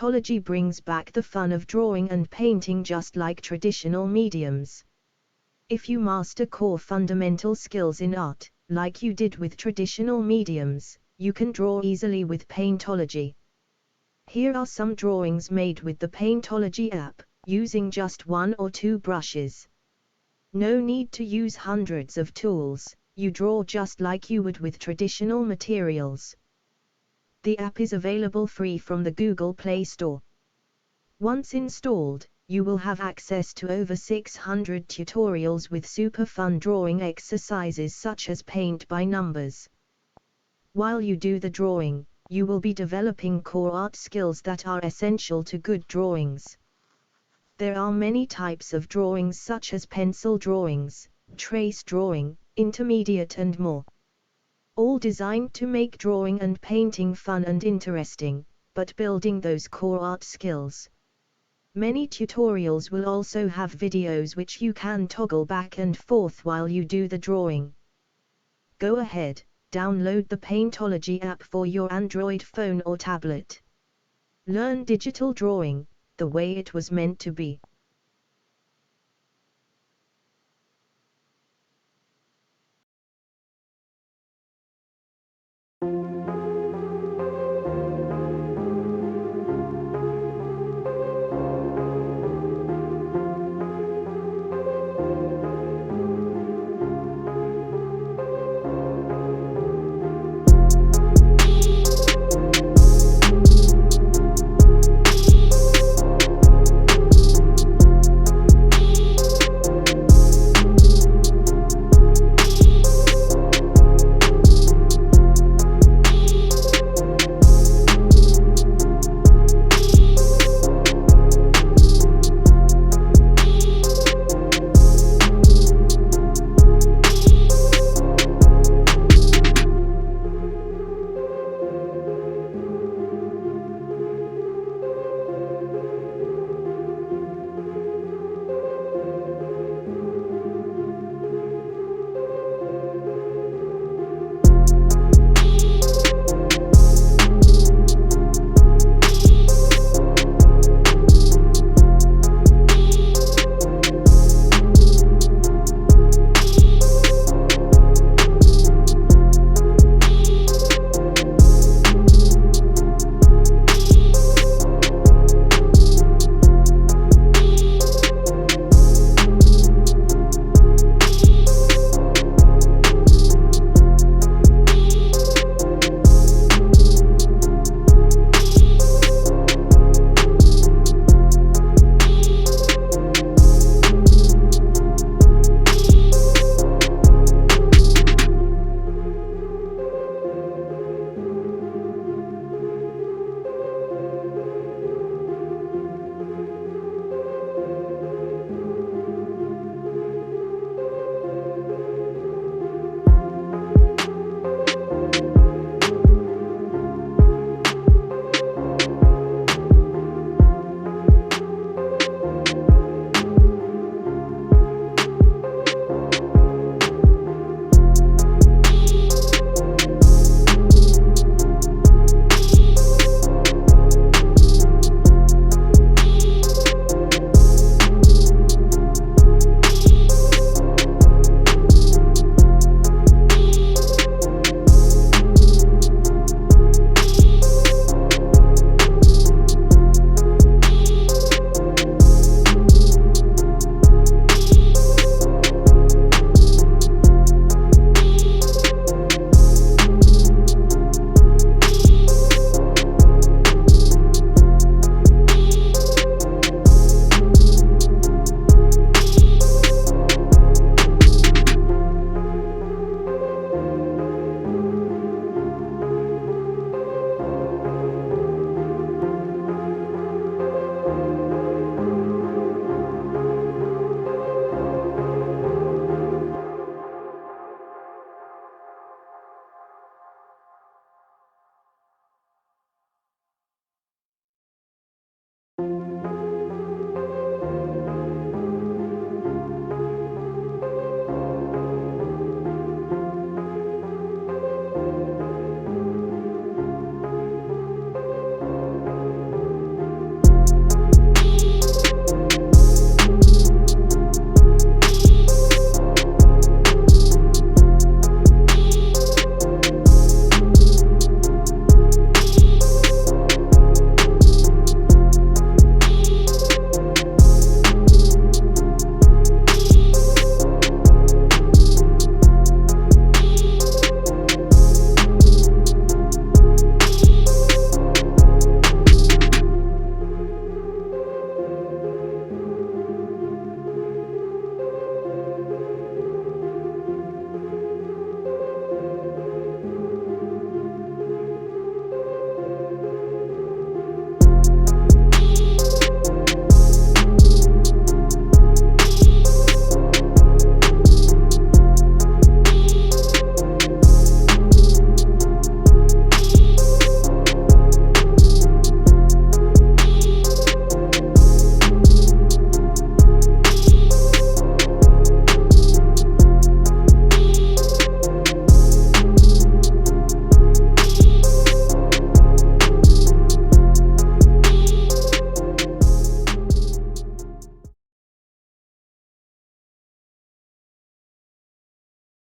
Paintology brings back the fun of drawing and painting just like traditional mediums. If you master core fundamental skills in art, like you did with traditional mediums, you can draw easily with Paintology. Here are some drawings made with the Paintology app, using just 1 or 2 brushes. No need to use hundreds of tools, you draw just like you would with traditional materials. The app is available free from the Google Play Store. Once installed, you will have access to over 600 tutorials with super fun drawing exercises such as paint by numbers. While you do the drawing, you will be developing core art skills that are essential to good drawings. There are many types of drawings such as pencil drawings, trace drawing, intermediate and more. All designed to make drawing and painting fun and interesting, but building those core art skills. Many tutorials will also have videos which you can toggle back and forth while you do the drawing. Go ahead, download the Paintology app for your Android phone or tablet. Learn digital drawing, the way it was meant to be.